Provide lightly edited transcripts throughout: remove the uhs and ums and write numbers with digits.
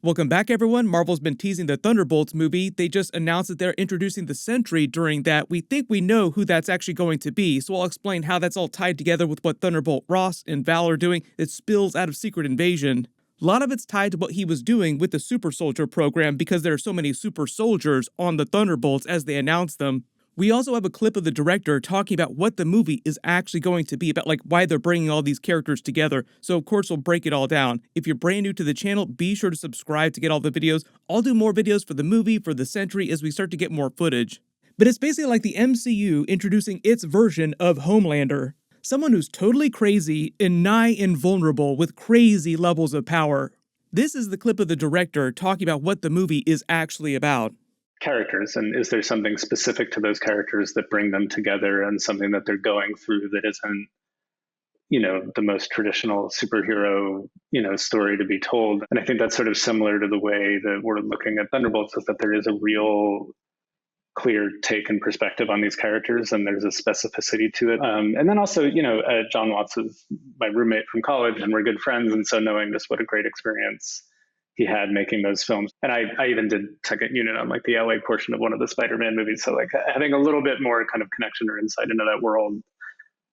Welcome back, everyone. Marvel's been teasing the Thunderbolts movie. They just announced that they're introducing the Sentry during that. We think we know who that's actually going to be, so I'll explain how that's all tied together with what Thunderbolt Ross and Val are doing. It spills out of Secret Invasion. A lot of it's tied to what he was doing with the Super Soldier program because there are so many super soldiers on the Thunderbolts as they announce them. We also have a clip of the director talking about what the movie is actually going to be about, like why they're bringing all these characters together. So of course we'll break it all down. If you're brand new to the channel, be sure to subscribe to get all the videos. I'll do more videos for the movie, for the Sentry, as we start to get more footage. But it's basically like the MCU introducing its version of Homelander. Someone who's totally crazy and nigh invulnerable with crazy levels of power. This is the clip of the director talking about what the movie is actually about. Characters, and is there something specific to those characters that bring them together and something that they're going through that isn't, the most traditional superhero, story to be told. And I think that's sort of similar to the way that we're looking at Thunderbolts, is that there is a real clear take and perspective on these characters, and there's a specificity to it. And then also, John Watts is my roommate from college, and we're good friends, and so knowing just what a great experience he had making those films. And I even did second unit on like the LA portion of one of the Spider-Man movies. So like having a little bit more kind of connection or insight into that world.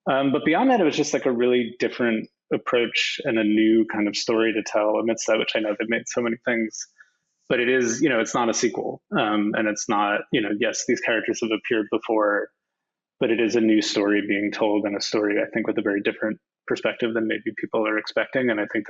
But beyond that, it was just like a really different approach and a new kind of story to tell amidst that, which I know they've made so many things. But it is, it's not a sequel. And it's not, yes, these characters have appeared before, but it is a new story being told, and a story, I think, with a very different perspective than maybe people are expecting. And I think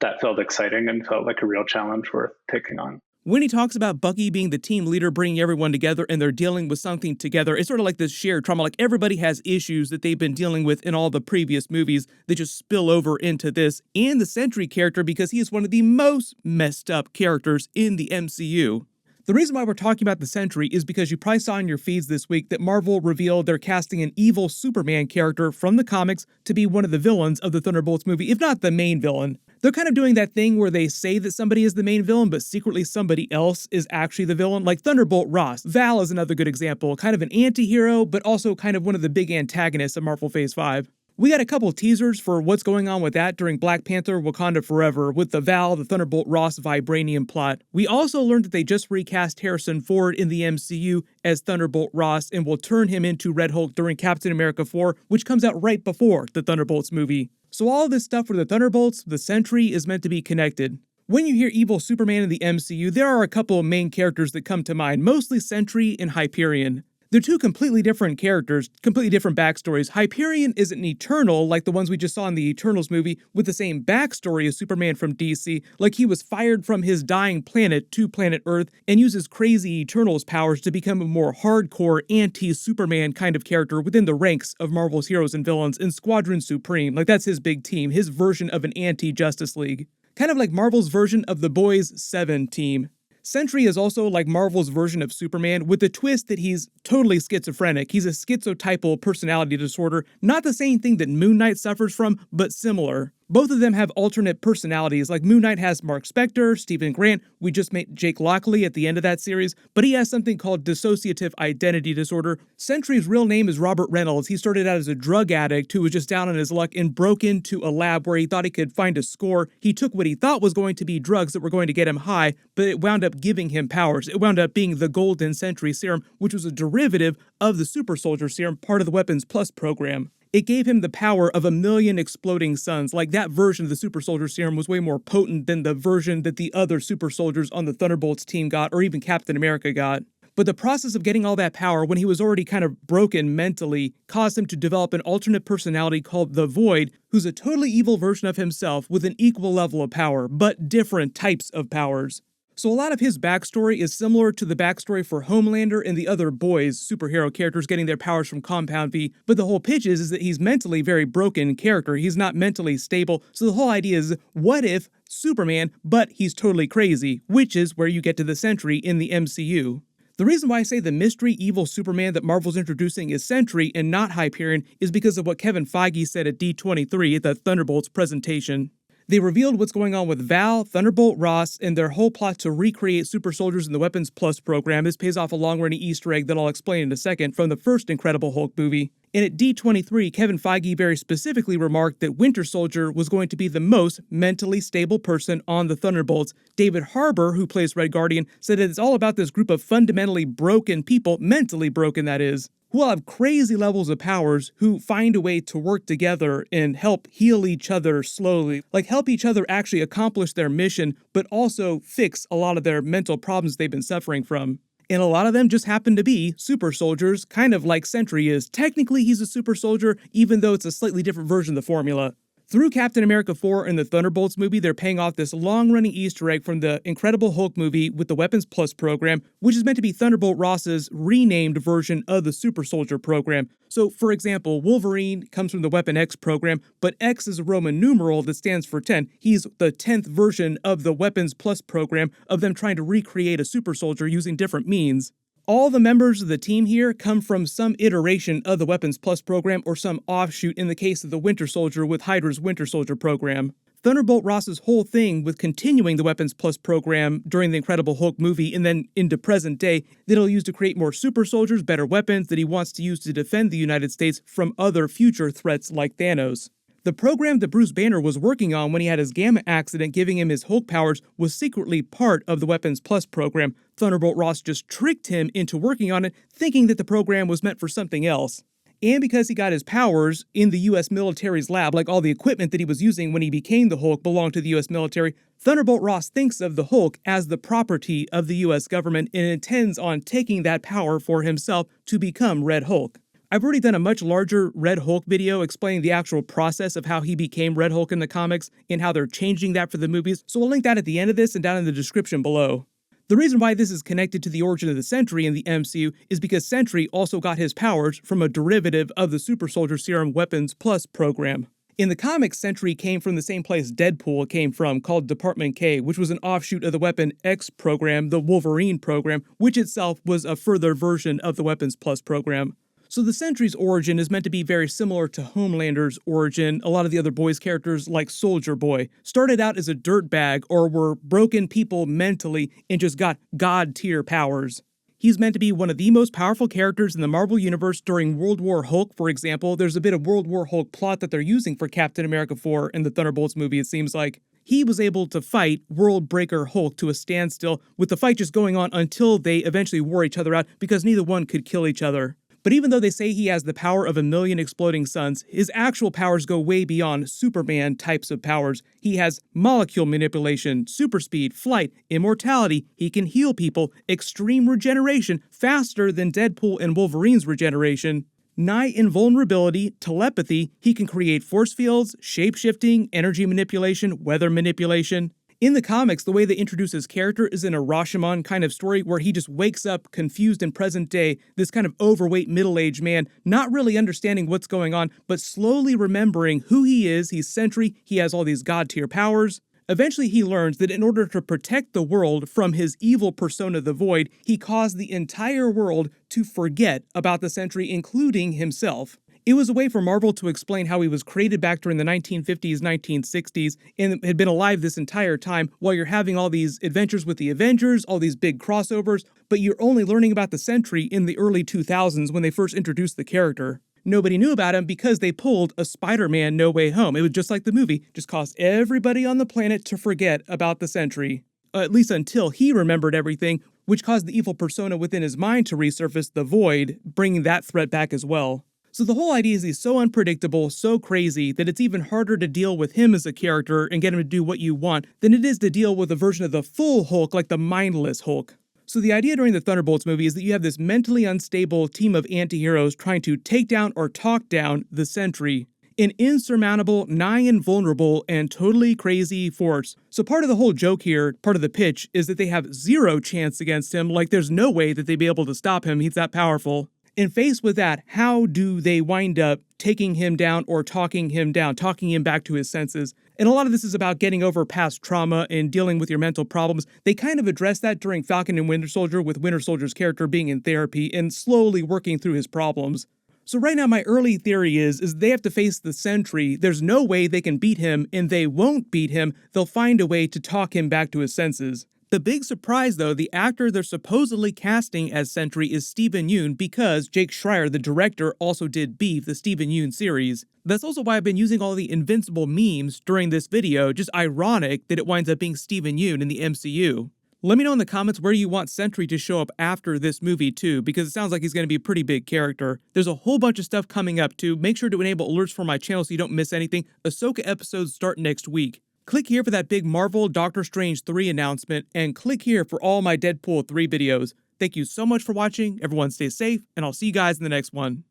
that felt exciting and felt like a real challenge worth taking on. When he talks about Bucky being the team leader, bringing everyone together, and they're dealing with something together, it's sort of like this shared trauma. Like everybody has issues that they've been dealing with in all the previous movies that just spill over into this. And the Sentry character, because he is one of the most messed up characters in the MCU. The reason why we're talking about the Sentry is because you probably saw in your feeds this week that Marvel revealed they're casting an evil Superman character from the comics to be one of the villains of the Thunderbolts movie, if not the main villain. They're kind of doing that thing where they say that somebody is the main villain, but secretly somebody else is actually the villain, like Thunderbolt Ross. Val is another good example, kind of an anti-hero, but also kind of one of the big antagonists of Marvel Phase 5. We got a couple teasers for what's going on with that during Black Panther Wakanda Forever with the Val, the Thunderbolt Ross Vibranium plot. We also learned that they just recast Harrison Ford in the MCU as Thunderbolt Ross and will turn him into Red Hulk during Captain America 4, which comes out right before the Thunderbolts movie. So all this stuff for the Thunderbolts, the Sentry, is meant to be connected. When you hear evil Superman in the MCU, there are a couple of main characters that come to mind, mostly Sentry and Hyperion. They're two completely different characters, completely different backstories. Hyperion isn't an Eternal like the ones we just saw in the Eternals movie with the same backstory as Superman from DC, like he was fired from his dying planet to planet Earth and uses crazy Eternals powers to become a more hardcore anti-Superman kind of character within the ranks of Marvel's heroes and villains in Squadron Supreme. Like that's his big team, his version of an anti-Justice League. Kind of like Marvel's version of the Boys 7 team. Sentry is also like Marvel's version of Superman with the twist that he's totally schizophrenic. He's a schizotypal personality disorder, not the same thing that Moon Knight suffers from, but similar. Both of them have alternate personalities, like Moon Knight has Mark Spector, Stephen Grant, we just met Jake Lockley at the end of that series, but he has something called dissociative identity disorder. Sentry's real name is Robert Reynolds. He started out as a drug addict who was just down on his luck and broke into a lab where he thought he could find a score. He took what he thought was going to be drugs that were going to get him high, but it wound up giving him powers. It wound up being the Golden Sentry Serum, which was a derivative of the Super Soldier Serum, part of the Weapons Plus program. It gave him the power of 1,000,000 exploding suns. Like that version of the Super Soldier Serum was way more potent than the version that the other super soldiers on the Thunderbolts team got, or even Captain America got. But the process of getting all that power when he was already kind of broken mentally caused him to develop an alternate personality called the Void, who's a totally evil version of himself with an equal level of power, but different types of powers. So a lot of his backstory is similar to the backstory for Homelander and the other Boys superhero characters getting their powers from Compound V, but the whole pitch is that he's mentally very broken character. He's not mentally stable, so the whole idea is, what if Superman, but he's totally crazy, which is where you get to the Sentry in the MCU. The reason why I say the mystery evil Superman that Marvel's introducing is Sentry and not Hyperion is because of what Kevin Feige said at D23 at the Thunderbolts presentation. They revealed what's going on with Val, Thunderbolt Ross, and their whole plot to recreate super soldiers in the Weapons Plus program. This pays off a long-running Easter egg that I'll explain in a second from the first Incredible Hulk movie. And at D23, Kevin Feige very specifically remarked that Winter Soldier was going to be the most mentally stable person on the Thunderbolts. David Harbour, who plays Red Guardian, said that it's all about this group of fundamentally broken people, mentally broken that is, who all have crazy levels of powers, who find a way to work together and help heal each other slowly. Like help each other actually accomplish their mission, but also fix a lot of their mental problems they've been suffering from. And a lot of them just happen to be super soldiers, kind of like Sentry is. Technically, he's a super soldier, even though it's a slightly different version of the formula. Through Captain America 4 and the Thunderbolts movie, they're paying off this long-running Easter egg from the Incredible Hulk movie with the Weapons Plus program, which is meant to be Thunderbolt Ross's renamed version of the Super Soldier program. So, for example, Wolverine comes from the Weapon X program, but X is a Roman numeral that stands for 10. He's the 10th version of the Weapons Plus program of them trying to recreate a super soldier using different means. All the members of the team here come from some iteration of the Weapons Plus program or some offshoot in the case of the Winter Soldier with Hydra's Winter Soldier program. Thunderbolt Ross's whole thing with continuing the Weapons Plus program during the Incredible Hulk movie and then into present day that he'll use to create more super soldiers, better weapons that he wants to use to defend the United States from other future threats like Thanos. The program that Bruce Banner was working on when he had his Gamma accident giving him his Hulk powers was secretly part of the Weapons Plus program. Thunderbolt Ross just tricked him into working on it, thinking that the program was meant for something else. And because he got his powers in the US military's lab, like all the equipment that he was using when he became the Hulk belonged to the US military, Thunderbolt Ross thinks of the Hulk as the property of the US government and intends on taking that power for himself to become Red Hulk. I've already done a much larger Red Hulk video explaining the actual process of how he became Red Hulk in the comics and how they're changing that for the movies, so I'll link that at the end of this and down in the description below. The reason why this is connected to the origin of the Sentry in the MCU is because Sentry also got his powers from a derivative of the Super Soldier Serum Weapons Plus program. In the comics, Sentry came from the same place Deadpool came from, called Department K, which was an offshoot of the Weapon X program, the Wolverine program, which itself was a further version of the Weapons Plus program. So the Sentry's origin is meant to be very similar to Homelander's origin. A lot of the other boys' characters, like Soldier Boy, started out as a dirtbag or were broken people mentally and just got god-tier powers. He's meant to be one of the most powerful characters in the Marvel Universe during World War Hulk, for example. There's a bit of World War Hulk plot that they're using for Captain America 4 and the Thunderbolts movie, it seems like. He was able to fight World Breaker Hulk to a standstill, with the fight just going on until they eventually wore each other out because neither one could kill each other. But even though they say he has the power of 1,000,000 exploding suns, his actual powers go way beyond Superman types of powers. He has molecule manipulation, super speed, flight, immortality, he can heal people, extreme regeneration, faster than Deadpool and Wolverine's regeneration, nigh invulnerability, telepathy, he can create force fields, shape-shifting, energy manipulation, weather manipulation. In the comics, the way they introduce his character is in a Rashomon kind of story where he just wakes up confused in present day, this kind of overweight middle-aged man, not really understanding what's going on, but slowly remembering who he is. He's Sentry, he has all these god-tier powers. Eventually he learns that in order to protect the world from his evil persona, the Void, he caused the entire world to forget about the Sentry, including himself. It was a way for Marvel to explain how he was created back during the 1950s, 1960s, and had been alive this entire time while you're having all these adventures with the Avengers, all these big crossovers, but you're only learning about the Sentry in the early 2000s when they first introduced the character. Nobody knew about him because they pulled a Spider-Man No Way Home. It was just like the movie, just caused everybody on the planet to forget about the Sentry. At least until he remembered everything, which caused the evil persona within his mind to resurface, the Void, bringing that threat back as well. So the whole idea is he's so unpredictable, so crazy, that it's even harder to deal with him as a character and get him to do what you want than it is to deal with a version of the full Hulk like the mindless Hulk. So the idea during the Thunderbolts movie is that you have this mentally unstable team of anti-heroes trying to take down or talk down the Sentry, an insurmountable, nigh invulnerable, and totally crazy force. So part of the whole joke here, part of the pitch, is that they have zero chance against him, like there's no way that they'd be able to stop him, he's that powerful. And faced with that, how do they wind up taking him down or talking him down, talking him back to his senses? And a lot of this is about getting over past trauma and dealing with your mental problems. They kind of address that during Falcon and Winter Soldier, with Winter Soldier's character being in therapy and slowly working through his problems. So right now my early theory is they have to face the Sentry. There's no way they can beat him, and they won't beat him. They'll find a way to talk him back to his senses. The big surprise, though, the actor they're supposedly casting as Sentry is Steven Yeun because Jake Schreier, the director, also did Beef, the Steven Yeun series. That's also why I've been using all the Invincible memes during this video, just ironic that it winds up being Steven Yeun in the MCU. Let me know in the comments where you want Sentry to show up after this movie too, because it sounds like he's going to be a pretty big character. There's a whole bunch of stuff coming up too. Make sure to enable alerts for my channel so you don't miss anything. Ahsoka episodes start next week. Click here for that big Marvel Doctor Strange 3 announcement, and click here for all my Deadpool 3 videos. Thank you so much for watching, everyone stay safe, and I'll see you guys in the next one.